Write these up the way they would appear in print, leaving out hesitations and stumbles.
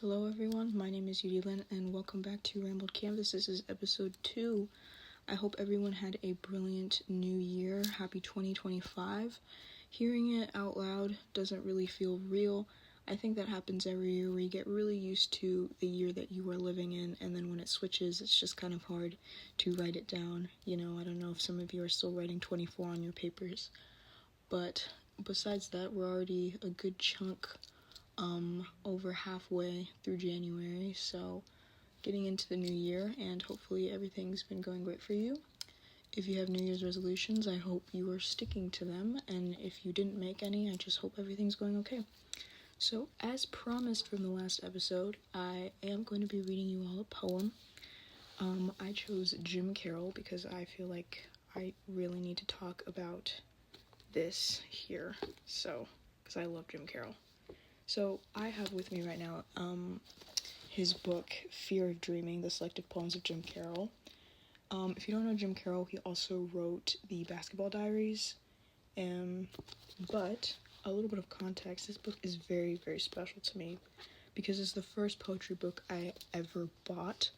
Hello everyone, my name is Yudilyn and welcome back to Rambled Canvas. This is episode 2. I hope everyone had a brilliant new year. Happy 2025. Hearing it out loud doesn't really feel real. I think that happens every year where you get really used to the year that you are living in, and then when it switches, it's just kind of hard to write it down. I don't know if some of you are still writing 24 on your papers, but besides that, we're already a good chunk over halfway through January, so getting into the new year, and hopefully everything's been going great for you. If you have New Year's resolutions, I hope you are sticking to them, and if you didn't make any, I just hope everything's going okay. So, as promised from the last episode, I am going to be reading you all a poem. I chose Jim Carroll because I feel like I really need to talk about this here, because I love Jim Carroll. So I have with me right now his book, Fear of Dreaming, The Selected Poems of Jim Carroll. If you don't know Jim Carroll, he also wrote the Basketball Diaries. But a little bit of context, this book is very, very special to me because it's the first poetry book I ever bought.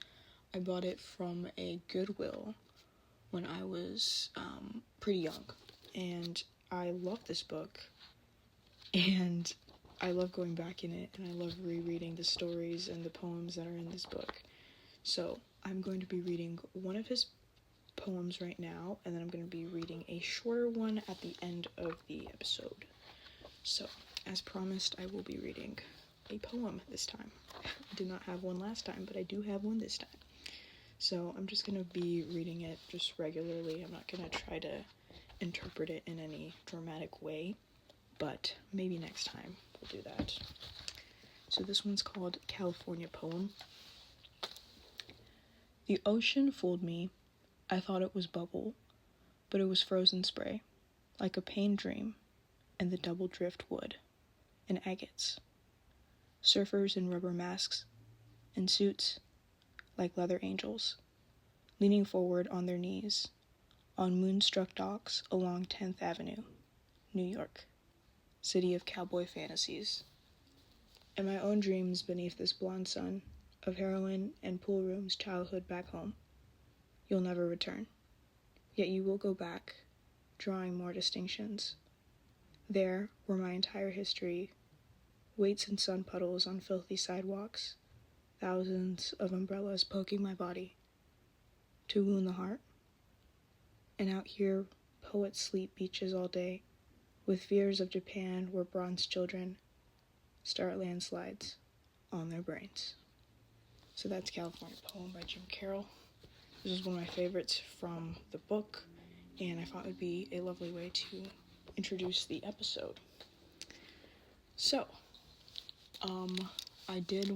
I bought it from a Goodwill when I was pretty young, and I love this book, and I love going back in it, and I love rereading the stories and the poems that are in this book. So I'm going to be reading one of his poems right now, and then I'm going to be reading a shorter one at the end of the episode. So, as promised, I will be reading a poem this time. I did not have one last time, but I do have one this time. So I'm just going to be reading it just regularly. I'm not going to try to interpret it in any dramatic way, but maybe next time we'll do that. So this one's called California Poem. The ocean fooled me. I thought it was bubble, but it was frozen spray, like a pain dream, and the double driftwood and agates. Surfers in rubber masks and suits like leather angels, leaning forward on their knees on moonstruck docks along 10th Avenue, New York. City of cowboy fantasies, and my own dreams beneath this blonde sun of heroin and pool rooms, childhood back home. You'll never return, yet you will go back, drawing more distinctions. There, where my entire history waits in sun puddles on filthy sidewalks, thousands of umbrellas poking my body to wound the heart. And out here, poets sleep beaches all day, with fears of Japan where bronze children start landslides on their brains. So that's California Poem by Jim Carroll. This is one of my favorites from the book, and I thought it would be a lovely way to introduce the episode. So, I did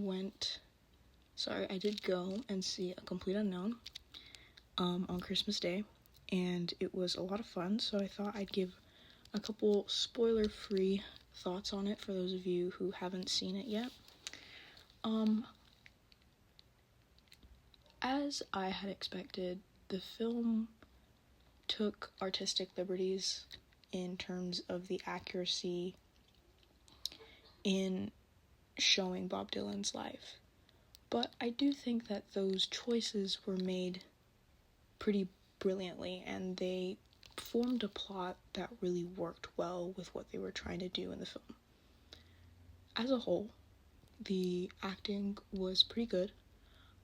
go and see A Complete Unknown on Christmas Day, and it was a lot of fun, so I thought I'd give a couple spoiler-free thoughts on it for those of you who haven't seen it yet. As I had expected, the film took artistic liberties in terms of the accuracy in showing Bob Dylan's life. But I do think that those choices were made pretty brilliantly, and they formed a plot that really worked well with what they were trying to do in the film. As a whole, the acting was pretty good.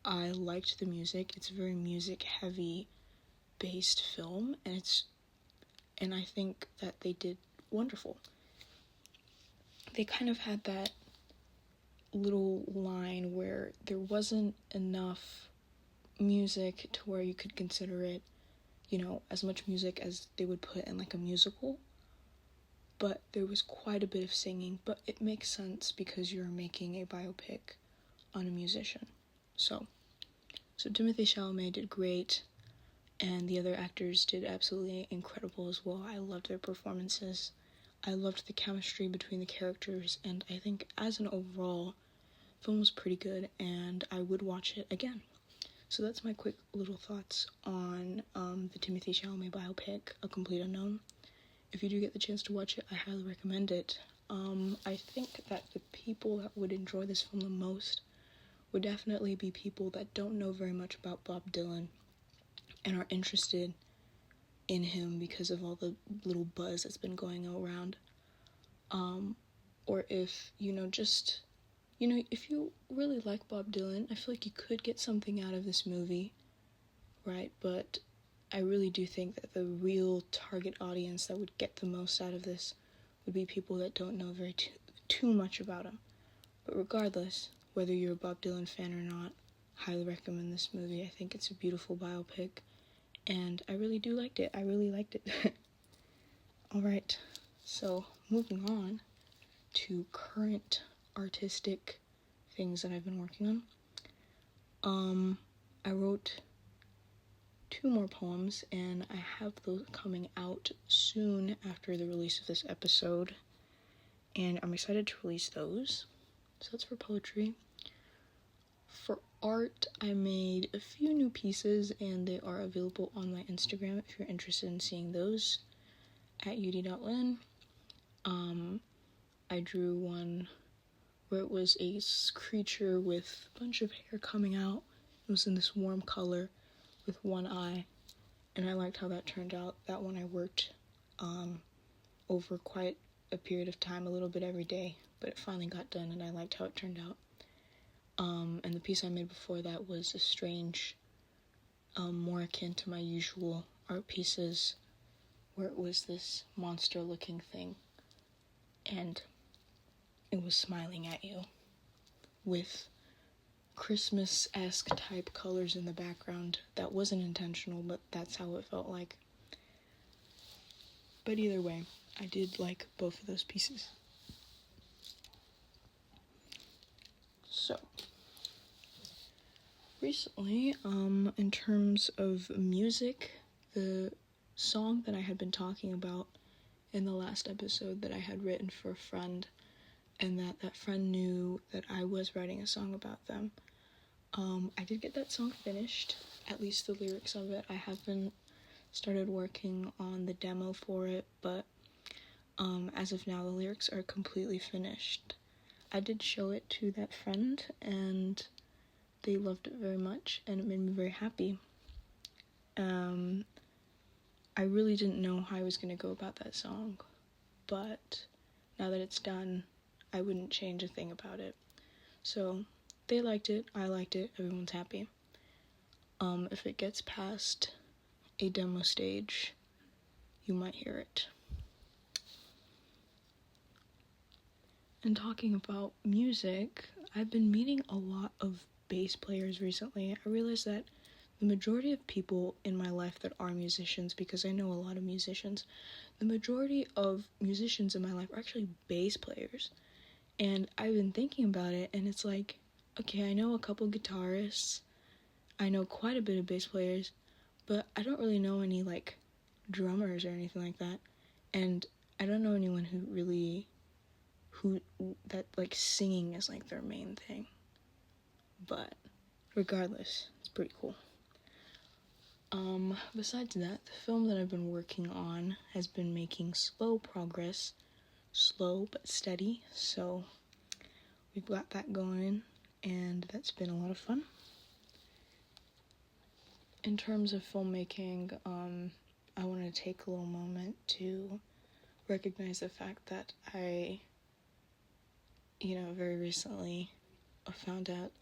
I liked the music. It's a very music-heavy based film, and I think that they did wonderful. They kind of had that little line where there wasn't enough music to where you could consider it, as much music as they would put in like a musical, but there was quite a bit of singing, but it makes sense because you're making a biopic on a musician. So Timothée Chalamet did great, and the other actors did absolutely incredible as well. I loved their performances. I loved the chemistry between the characters, and I think as an overall, the film was pretty good, and I would watch it again. So that's my quick little thoughts on the Timothée Chalamet biopic, A Complete Unknown. If you do get the chance to watch it, I highly recommend it. I think that the people that would enjoy this film the most would definitely be people that don't know very much about Bob Dylan and are interested in him because of all the little buzz that's been going around. Or if, if you really like Bob Dylan, I feel like you could get something out of this movie, right? But I really do think that the real target audience that would get the most out of this would be people that don't know too much about him. But regardless, whether you're a Bob Dylan fan or not, highly recommend this movie. I think it's a beautiful biopic, and I really do liked it. I really liked it. Alright, so moving on to current artistic things that I've been working on. I wrote 2 more poems, and I have those coming out soon after the release of this episode, and I'm excited to release those. So that's for poetry. For art, I made a few new pieces, and they are available on my Instagram if you're interested in seeing those, at ud.lin. I drew one where it was a creature with a bunch of hair coming out. It was in this warm color with one eye, and I liked how that turned out. That one I worked over quite a period of time, a little bit every day, but it finally got done, and I liked how it turned out. And the piece I made before that was a strange, more akin to my usual art pieces, where it was this monster-looking thing, and it was smiling at you with Christmas-esque type colors in the background. That wasn't intentional, but that's how it felt like. But either way, I did like both of those pieces. So, recently, in terms of music, the song that I had been talking about in the last episode that I had written for a friend, and that friend knew that I was writing a song about them. I did get that song finished, at least the lyrics of it. I haven't started working on the demo for it, but as of now, the lyrics are completely finished. I did show it to that friend, and they loved it very much, and it made me very happy. I really didn't know how I was going to go about that song, but now that it's done, I wouldn't change a thing about it. So, they liked it, I liked it, everyone's happy. If it gets past a demo stage, you might hear it. And talking about music, I've been meeting a lot of bass players recently. I realized that the majority of people in my life that are musicians, because I know a lot of musicians, the majority of musicians in my life are actually bass players. And I've been thinking about it, and it's like, okay, I know a couple guitarists, I know quite a bit of bass players, but I don't really know any, drummers or anything like that. And I don't know anyone that singing is, their main thing. But, regardless, it's pretty cool. Besides that, the film that I've been working on has been making slow progress. Slow but steady, so we've got that going, and that's been a lot of fun. In terms of filmmaking, I want to take a little moment to recognize the fact that I, very recently found out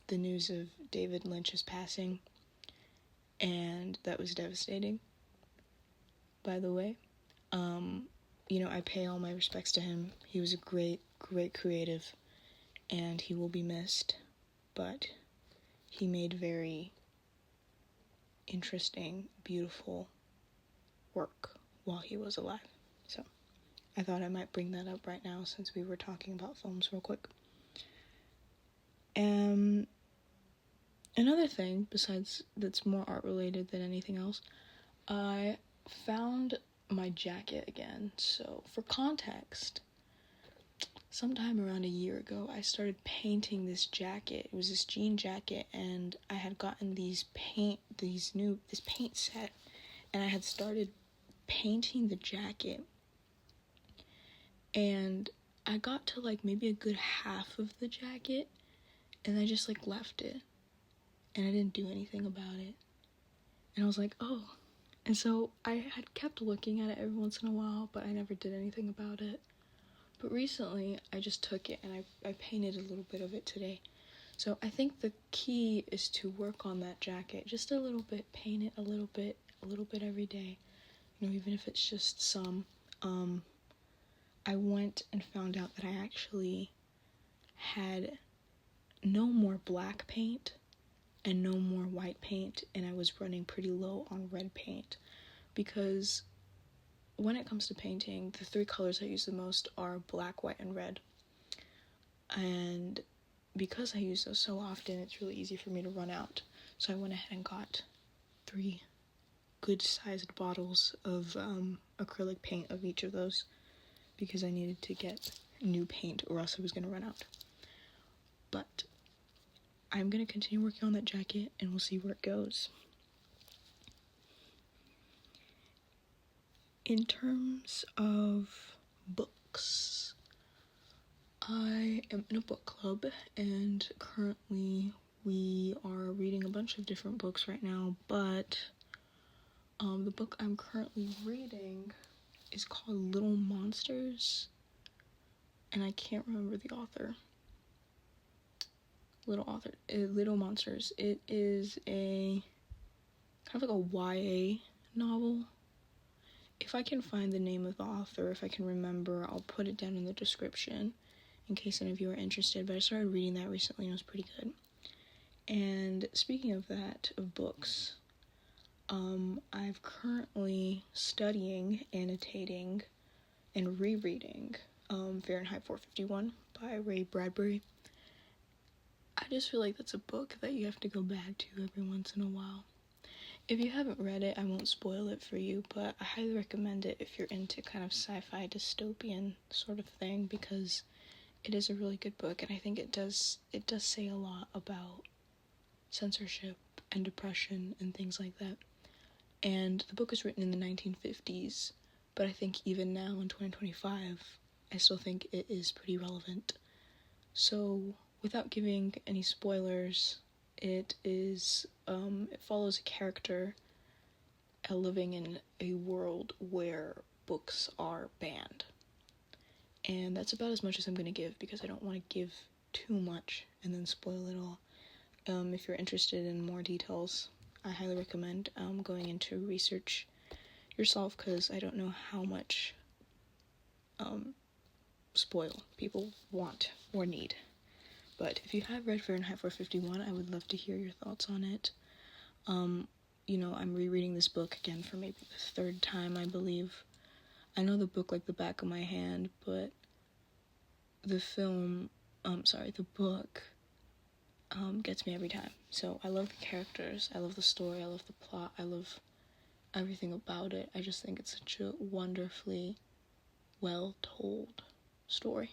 the news of David Lynch's passing, and that was devastating, by the way. I pay all my respects to him. He was a great, great creative, and he will be missed, but he made very interesting, beautiful work while he was alive. So, I thought I might bring that up right now since we were talking about films real quick. Another thing, besides that's more art related than anything else, I found my jacket again. So, for context, sometime around a year ago, I started painting this jacket. It was this jean jacket, and I had gotten this paint set, and I had started painting the jacket, and I got to maybe a good half of the jacket, and I just like left it, and I didn't do anything about it. And I was like, oh. And so I had kept looking at it every once in a while, but I never did anything about it. But recently, I just took it and I painted a little bit of it today. So I think the key is to work on that jacket just a little bit, paint it a little bit every day. You know, even if it's just some. I went and found out that I actually had no more black paint and no more white paint, and I was running pretty low on red paint, because when it comes to painting, the 3 colors I use the most are black, white, and red. And because I use those so often, it's really easy for me to run out. So I went ahead and got 3 good-sized bottles of acrylic paint of each of those, because I needed to get new paint or else I was going to run out. But I'm going to continue working on that jacket, and we'll see where it goes. In terms of books, I am in a book club, and currently we are reading a bunch of different books right now, but the book I'm currently reading is called Little Monsters, and I can't remember the author. Little Monsters. It is a kind of like a YA novel. If I can find the name of the author, if I can remember, I'll put it down in the description in case any of you are interested. But I started reading that recently and it was pretty good. And speaking of that, of books, I've currently studying, annotating, and rereading Fahrenheit 451 by Ray Bradbury. I just feel like that's a book that you have to go back to every once in a while. If you haven't read it, I won't spoil it for you, but I highly recommend it if you're into kind of sci-fi dystopian sort of thing, because it is a really good book, and I think it does say a lot about censorship and depression and things like that. And the book was written in the 1950s, but I think even now in 2025, I still think it is pretty relevant. So, without giving any spoilers, it follows a character living in a world where books are banned. And that's about as much as I'm going to give, because I don't want to give too much and then spoil it all. If you're interested in more details, I highly recommend going into research yourself, because I don't know how much spoil people want or need. But if you have read Fahrenheit 451, I would love to hear your thoughts on it. You know, I'm rereading this book again for maybe the 3rd time, I believe. I know the book like the back of my hand, but the book gets me every time. So I love the characters, I love the story, I love the plot, I love everything about it. I just think it's such a wonderfully well-told story.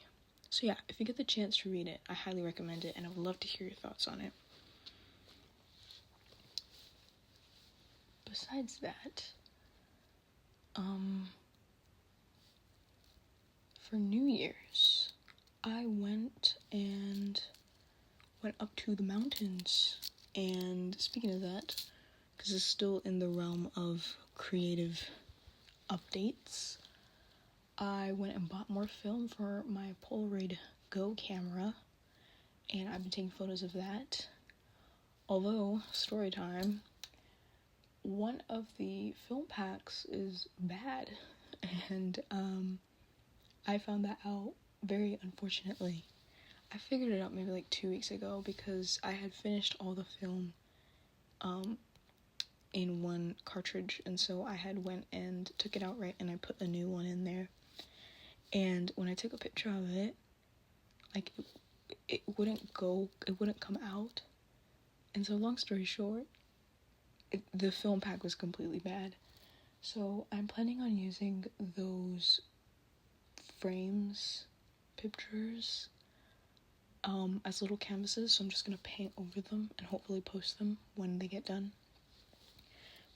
So yeah, if you get the chance to read it, I highly recommend it, and I would love to hear your thoughts on it. Besides that, for New Year's, I went up to the mountains, and speaking of that, because it's still in the realm of creative updates, I went and bought more film for my Polaroid Go camera, and I've been taking photos of that. Although, story time, one of the film packs is bad, and I found that out very unfortunately. I figured it out maybe like 2 weeks ago, because I had finished all the film in one cartridge, and so I had went and took it out right, and I put a new one in there. And when I took a picture of it, like, it wouldn't come out. And so, long story short, the film pack was completely bad. So I'm planning on using those frames, pictures, as little canvases. So I'm just gonna paint over them and hopefully post them when they get done.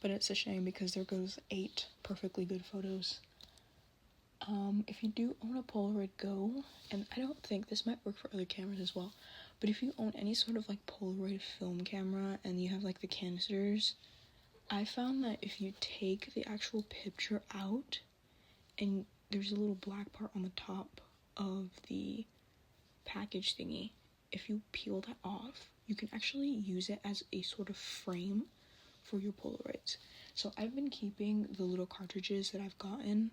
But it's a shame, because there goes 8 perfectly good photos. If you do own a Polaroid Go, and I don't think this might work for other cameras as well, But if you own any sort of like Polaroid film camera and you have like the canisters, I found that if you take the actual picture out and there's a little black part on the top of the package thingy, if you peel that off, you can actually use it as a sort of frame for your Polaroids. So I've been keeping the little cartridges that I've gotten,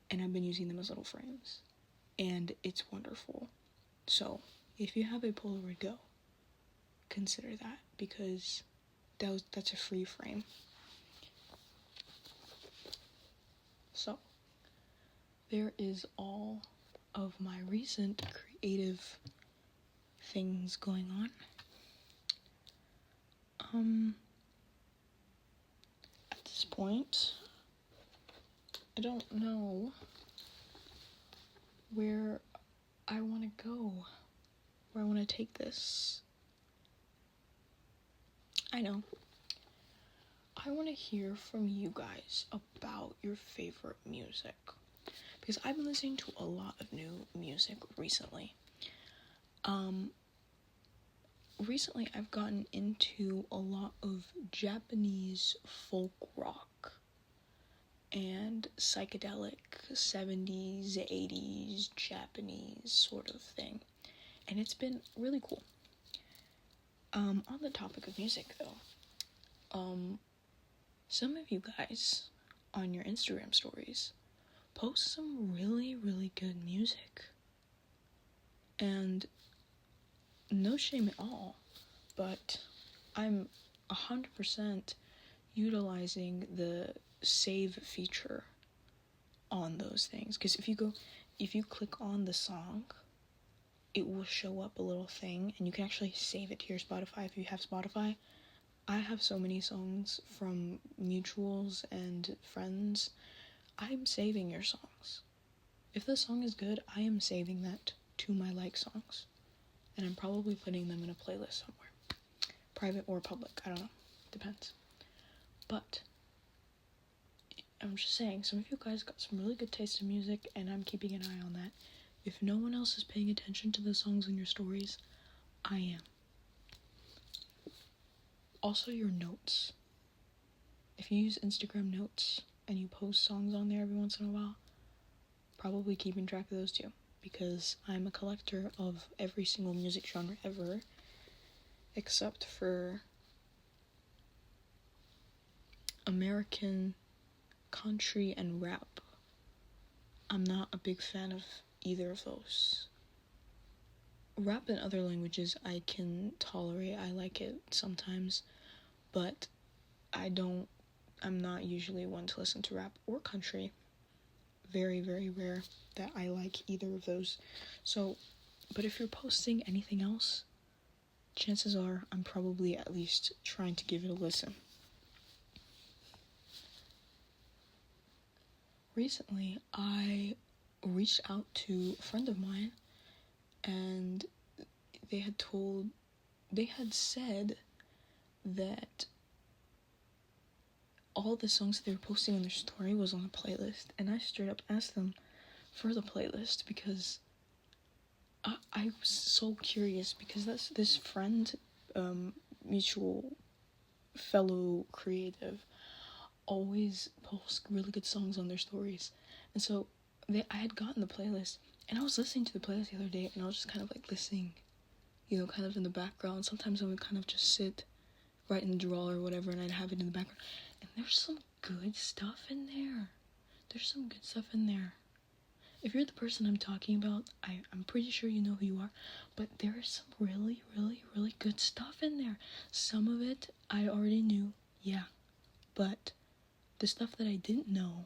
and I've been using them as little frames, and it's wonderful. So if you have a Polaroid Go, consider that, because that's a free frame. So there is all of my recent creative things going on. At this point, I don't know where I want to go, where I want to take this. I know. I want to hear from you guys about your favorite music, because I've been listening to a lot of new music recently. Recently I've gotten into a lot of Japanese folk rock and psychedelic 70s, 80s Japanese sort of thing, and it's been really cool. On the topic of music though, some of you guys on your Instagram stories post some really, really good music, and no shame at all, but I'm 100% utilizing the save feature on those things, because if you click on the song, it will show up a little thing, and you can actually save it to your Spotify if you have Spotify. I have so many songs from mutuals and friends. I'm saving your songs. If the song is good, I am saving that to my like songs, and I'm probably putting them in a playlist somewhere, private or public, I don't know, depends. But I'm just saying, some of you guys got some really good taste in music, and I'm keeping an eye on that. If no one else is paying attention to the songs in your stories, I am. Also, your notes. If you use Instagram notes and you post songs on there every once in a while, probably keeping track of those too, because I'm a collector of every single music genre ever, except for American country and rap. I'm not a big fan of either of those. Rap in other languages I can tolerate, I like it sometimes, but I'm not usually one to listen to rap or country. Very, very rare that I like either of those. So, but if you're posting anything else, chances are I'm probably at least trying to give it a listen. Recently, I reached out to a friend of mine, and they had said that all the songs that they were posting on their story was on a playlist, and I straight up asked them for the playlist, because I was so curious, because that's this friend, mutual fellow creative, always posts really good songs on their stories, and so I had gotten the playlist, and I was listening to the playlist the other day, and I was just kind of like listening, kind of in the background. Sometimes I would kind of just sit right in the drawer or whatever, and I'd have it in the background, and there's some good stuff in there. If you're the person I'm talking about, I'm pretty sure you know who you are, but there is some really, really, really good stuff in there. Some of it I already knew, yeah, but the stuff that I didn't know,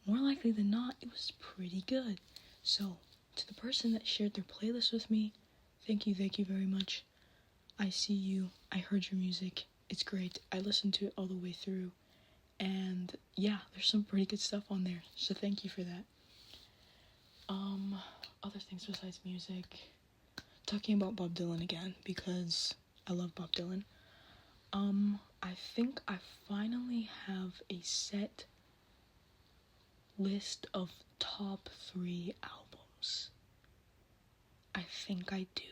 more likely than not, it was pretty good. So, to the person that shared their playlist with me, thank you very much. I see you, I heard your music, it's great, I listened to it all the way through, and yeah, there's some pretty good stuff on there, so thank you for that. Other things besides music, talking about Bob Dylan again, because I love Bob Dylan. I think I finally have a set list of top 3 albums. I think I do.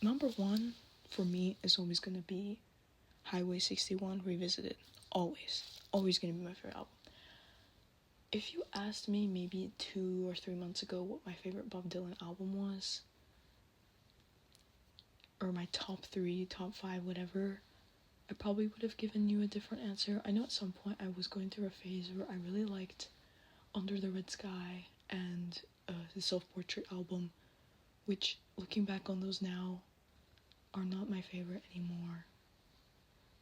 number one for me is always gonna be Highway 61 Revisited. Always gonna be my favorite album. If you asked me maybe 2 or 3 months ago what my favorite Bob Dylan album was, or my top 3, top 5, whatever, I probably would have given you a different answer. I know at some point I was going through a phase where I really liked Under the Red Sky and the Self-Portrait album, which, looking back on those now, are not my favorite anymore.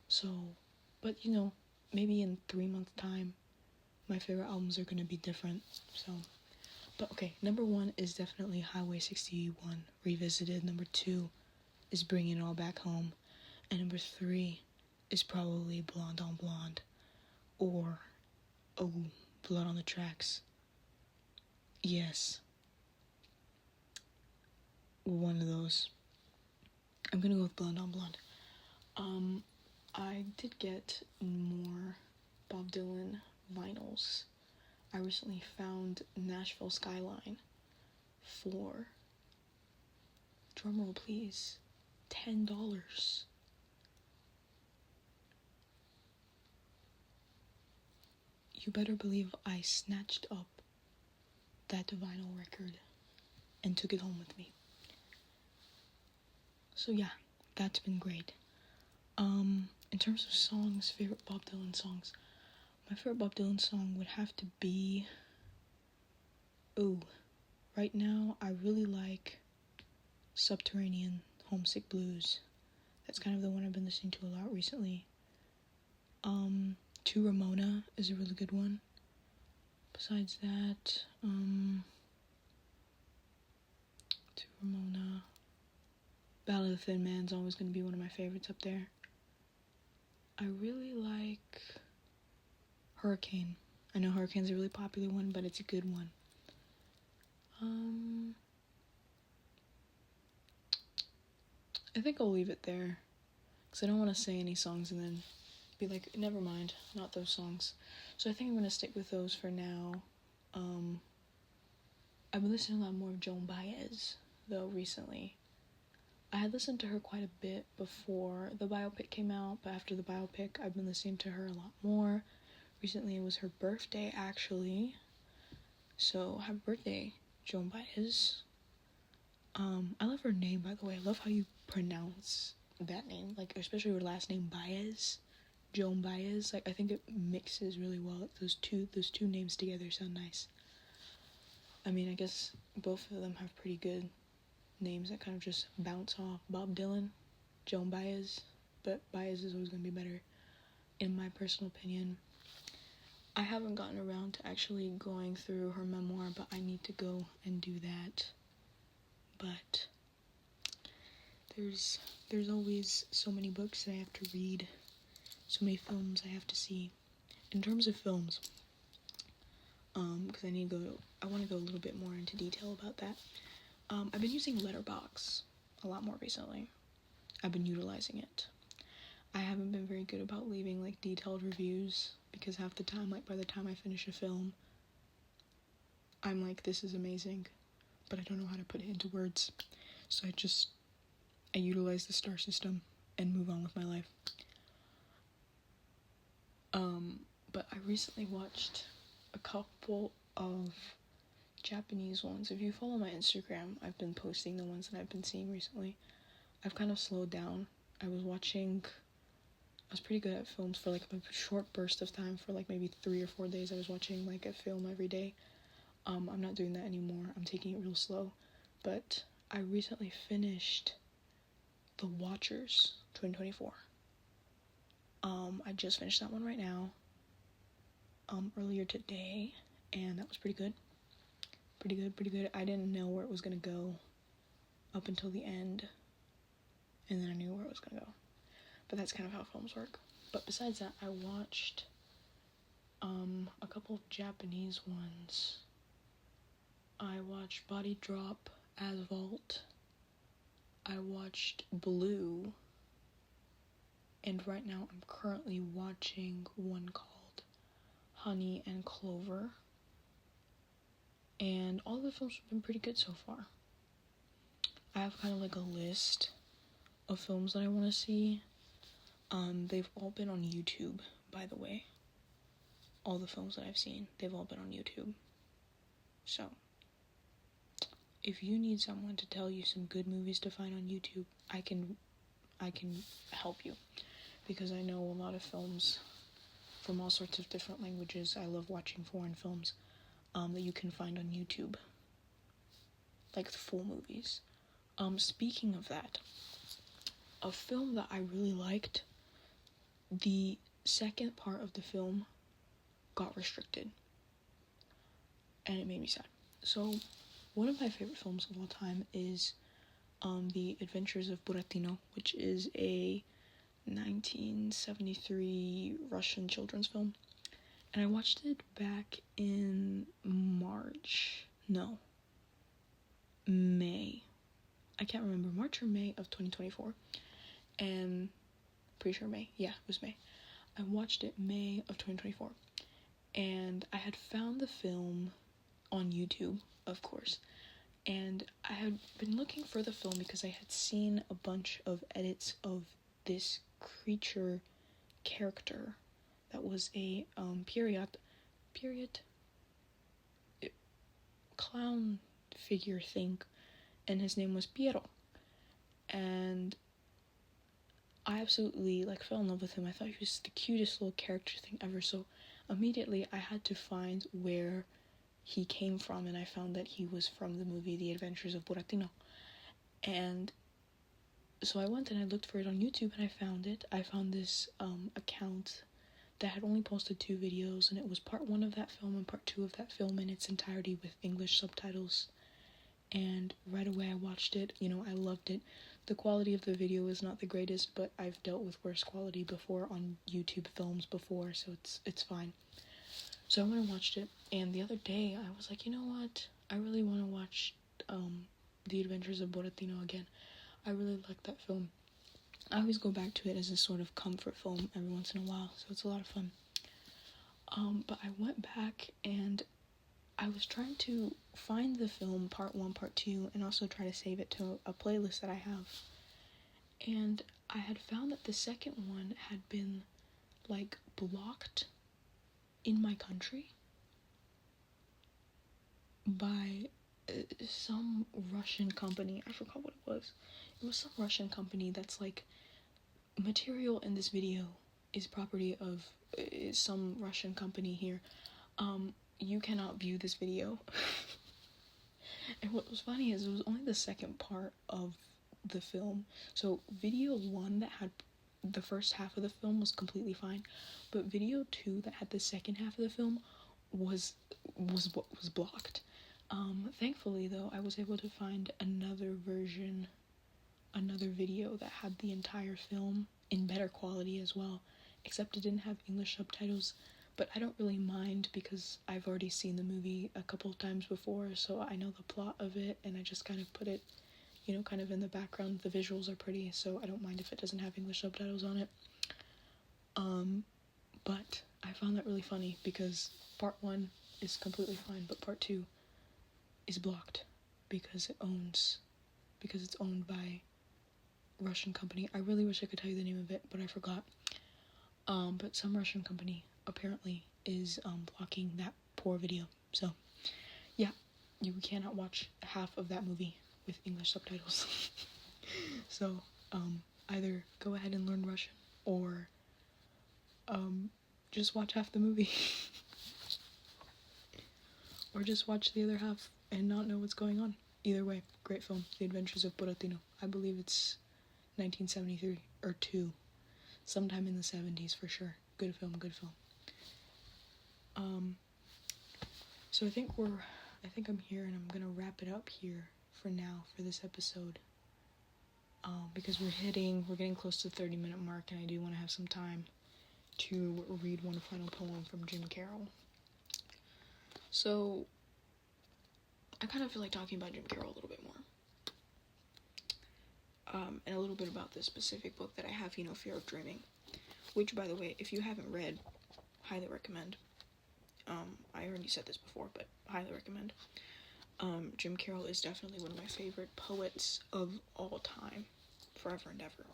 So, but you know, maybe in 3 months' time, my favorite albums are gonna be different, so. But okay, number 1 is definitely Highway 61 Revisited. Number 2 is Bringing It All Back Home. And number 3 is probably Blonde on Blonde. Or, oh, Blood on the Tracks. Yes. One of those. I'm gonna go with Blonde on Blonde. I did get more Bob Dylan vinyls. I recently found Nashville Skyline for, drumroll please, $10. You better believe I snatched up that vinyl record and took it home with me. So yeah, that's been great. In terms of songs, favorite Bob Dylan songs, my favorite Bob Dylan song would have to be, right now I really like Subterranean Homesick Blues. That's kind of the one I've been listening to a lot recently. To Ramona is a really good one. Besides that, To Ramona, Ballad of the Thin Man's always going to be one of my favorites up there. I really like Hurricane. I know Hurricane's a really popular one, but it's a good one. I think I'll leave it there, because I don't want to say any songs and then be like, never mind, not those songs. So I think I'm going to stick with those for now. I've been listening a lot more of Joan Baez, though, recently. I had listened to her quite a bit before the biopic came out, but after the biopic, I've been listening to her a lot more. Recently, it was her birthday, actually. So, happy birthday, Joan Baez. I love her name, by the way. I love how you pronounce that name, like, especially her last name, Baez. Joan Baez. Like, I think it mixes really well. Like, those two names together sound nice. I mean, I guess both of them have pretty good names that kind of just bounce off. Bob Dylan, Joan Baez, but Baez is always going to be better, in my personal opinion. I haven't gotten around to actually going through her memoir, but I need to go and do that. But there's always so many books that I have to read, so many films I have to see. In terms of films, because I want to go a little bit more into detail about that. I've been using Letterboxd a lot more recently. I've been utilizing it. I haven't been very good about leaving, like, detailed reviews, because half the time, like, by the time I finish a film, I'm like, this is amazing, but I don't know how to put it into words. So I utilize the star system and move on with my life. But I recently watched a couple of Japanese ones. If you follow my Instagram, I've been posting the ones that I've been seeing recently. I've kind of slowed down. I was pretty good at films for like a short burst of time. For like maybe 3 or 4 days, I was watching like a film every day. I'm not doing that anymore. I'm taking it real slow. But I recently finished The Watchers 2024. I just finished that one right now. Earlier today, and that was pretty good. Pretty good. I didn't know where it was gonna go up until the end, and then I knew where it was gonna go. But that's kind of how films work. But besides that, I watched a couple of Japanese ones. I watched Body Drop, Asphalt. I watched Blue. And right now I'm currently watching one called Honey and Clover. And all the films have been pretty good so far. I have kind of like a list of films that I want to see. They've all been on YouTube, by the way. All the films that I've seen, they've all been on YouTube. So, if you need someone to tell you some good movies to find on YouTube, I can help you. Because I know a lot of films from all sorts of different languages. I love watching foreign films that you can find on YouTube. Like the full movies. Speaking of that, a film that I really liked, the second part of the film got restricted. And it made me sad. So, one of my favorite films of all time is The Adventures of Buratino, which is a 1973 Russian children's film. And I watched it back in May. I can't remember, March or May of 2024. And pretty sure May. Yeah, it was May. I watched it May of 2024. And I had found the film on YouTube, of course. And I had been looking for the film because I had seen a bunch of edits of this creature character that was a period clown figure thing, and his name was Piero. And I absolutely fell in love with him. I thought he was the cutest little character thing ever. So immediately I had to find where he came from, and I found that he was from the movie The Adventures of Buratino. And so I went and I looked for it on YouTube, and I found it. I found this account that had only posted 2 videos, and it was part 1 of that film and part 2 of that film in its entirety with English subtitles. And right away I watched it. I loved it. The quality of the video is not the greatest, but I've dealt with worse quality before on YouTube films before, so it's fine. So I went and watched it, and the other day I was like, you know what? I really want to watch The Adventures of Buratino again. I really like that film. I always go back to it as a sort of comfort film every once in a while, so it's a lot of fun. But I went back and I was trying to find the film part 1, part 2, and also try to save it to a playlist that I have. And I had found that the second one had been, blocked in my country by some Russian company. I forgot what it was. It was some Russian company that's material in this video is property of some Russian company here. You cannot view this video. And what was funny is it was only the second part of the film. So video 1 that had the first half of the film was completely fine, but video 2 that had the second half of the film was blocked. Thankfully though, I was able to find another video that had the entire film in better quality as well, except it didn't have English subtitles. But I don't really mind because I've already seen the movie a couple of times before, so I know the plot of it, and I just kind of put it, kind of in the background. The visuals are pretty, so I don't mind if it doesn't have English subtitles on it. But I found that really funny because part 1 is completely fine, but part 2 is blocked because it's owned by a Russian company. I really wish I could tell you the name of it, but I forgot. But some Russian company apparently is blocking that poor video. So yeah, you cannot watch half of that movie with English subtitles. So either go ahead and learn Russian or just watch half the movie. Or just watch the other half and not know what's going on. Either way, great film, The Adventures of Buratino. I believe it's 1973 or 2, sometime in the 70s for sure. Good film. So I think I'm here, and I'm gonna wrap it up here for now for this episode. Because we're getting close to the 30-minute mark, and I do want to have some time to read one final poem from Jim Carroll. So I kind of feel like talking about Jim Carroll a little bit more. And a little bit about this specific book that I have, Fear of Dreaming. Which, by the way, if you haven't read, highly recommend. I already said this before, but highly recommend. Jim Carroll is definitely one of my favorite poets of all time. forever and ever.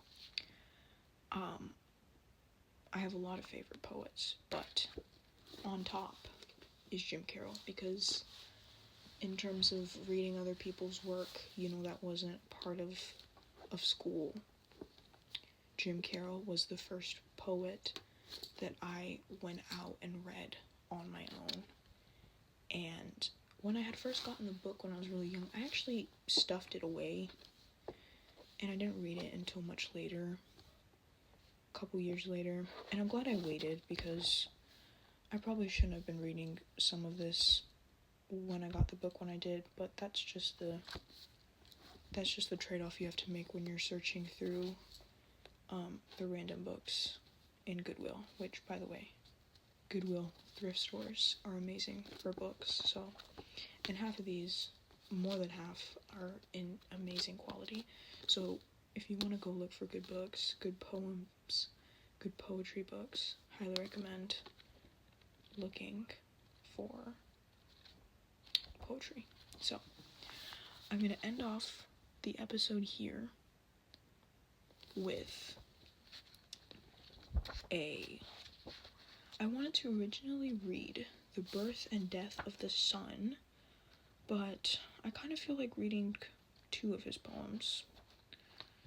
I have a lot of favorite poets, but on top is Jim Carroll, because in terms of reading other people's work, that wasn't part of school. Jim Carroll was the first poet that I went out and read on my own. And when I had first gotten the book when I was really young, I actually stuffed it away, and I didn't read it until much later, a couple years later. And I'm glad I waited, because I probably shouldn't have been reading some of this when I got the book when I did, but that's just the trade-off you have to make when you're searching through the random books in Goodwill, which, by the way, Goodwill thrift stores are amazing for books. So, and half of these, more than half, are in amazing quality. So if you want to go look for good books, good poems, good poetry books, highly recommend looking for poetry. So I'm going to end off the episode here with I wanted to originally read The Birth and Death of the Sun, but I kind of feel like reading 2 of his poems,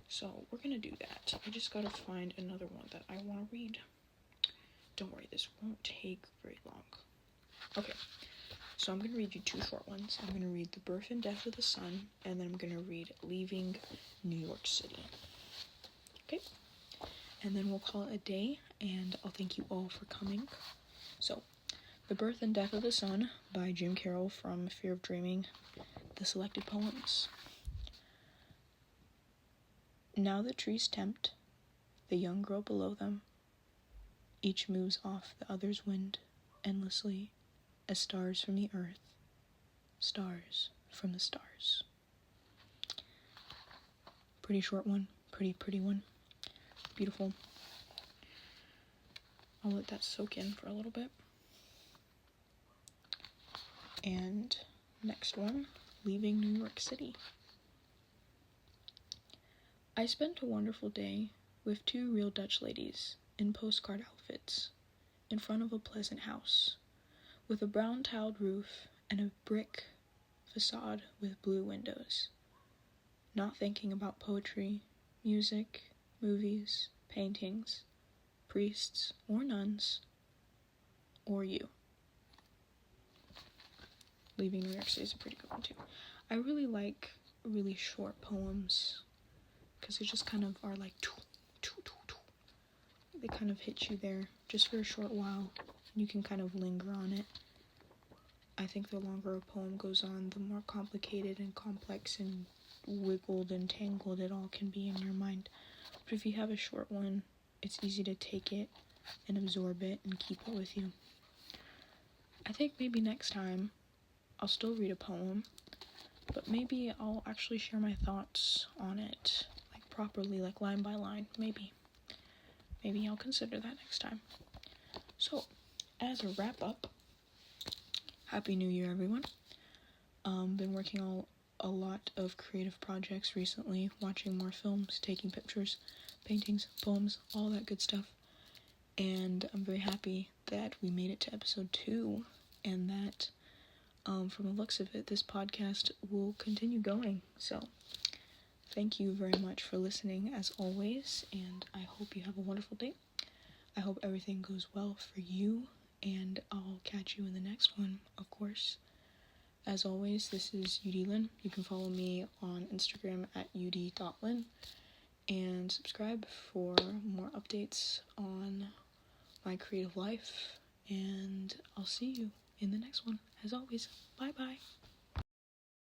so we're gonna do that. I just gotta find another one that I want to read. Don't worry, this won't take very long. Okay, so I'm gonna read you 2 short ones. I'm gonna read The Birth and Death of the Sun, and then I'm gonna read Leaving New York City. Okay? And then we'll call it a day, and I'll thank you all for coming. So, The Birth and Death of the Sun by Jim Carroll from Fear of Dreaming, the selected poems. Now the trees tempt the young girl below them. Each moves off the other's wind endlessly as stars from the earth, stars from the stars. Pretty short one, pretty one. Beautiful. I'll let that soak in for a little bit. And next one, Leaving New York City. I spent a wonderful day with 2 real Dutch ladies in postcard outfits in front of a pleasant house with a brown tiled roof and a brick facade with blue windows, not thinking about poetry, music, movies, paintings, priests or nuns, or you. Leaving New York City is a pretty good one too. I really like really short poems, because they just kind of are like, they kind of hit you there just for a short while, and you can kind of linger on it. I think the longer a poem goes on, the more complicated and complex and wiggled and tangled it all can be in your mind. But if you have a short one, it's easy to take it and absorb it and keep it with you. I think maybe next time I'll still read a poem, but maybe I'll actually share my thoughts on it, like properly, like line by line, maybe. Maybe I'll consider that next time. So, as a wrap up, Happy New Year, everyone. Been working on a lot of creative projects recently, watching more films, taking pictures, paintings, poems, all that good stuff. And I'm very happy that we made it to episode 2, and that, from the looks of it, this podcast will continue going. So, thank you very much for listening, as always, and I hope you have a wonderful day. I hope everything goes well for you, and I'll catch you in the next one, of course. As always, this is UD Lynn. You can follow me on Instagram at ud.lynn, and subscribe for more updates on my creative life, and I'll see you in the next one. As always, bye-bye.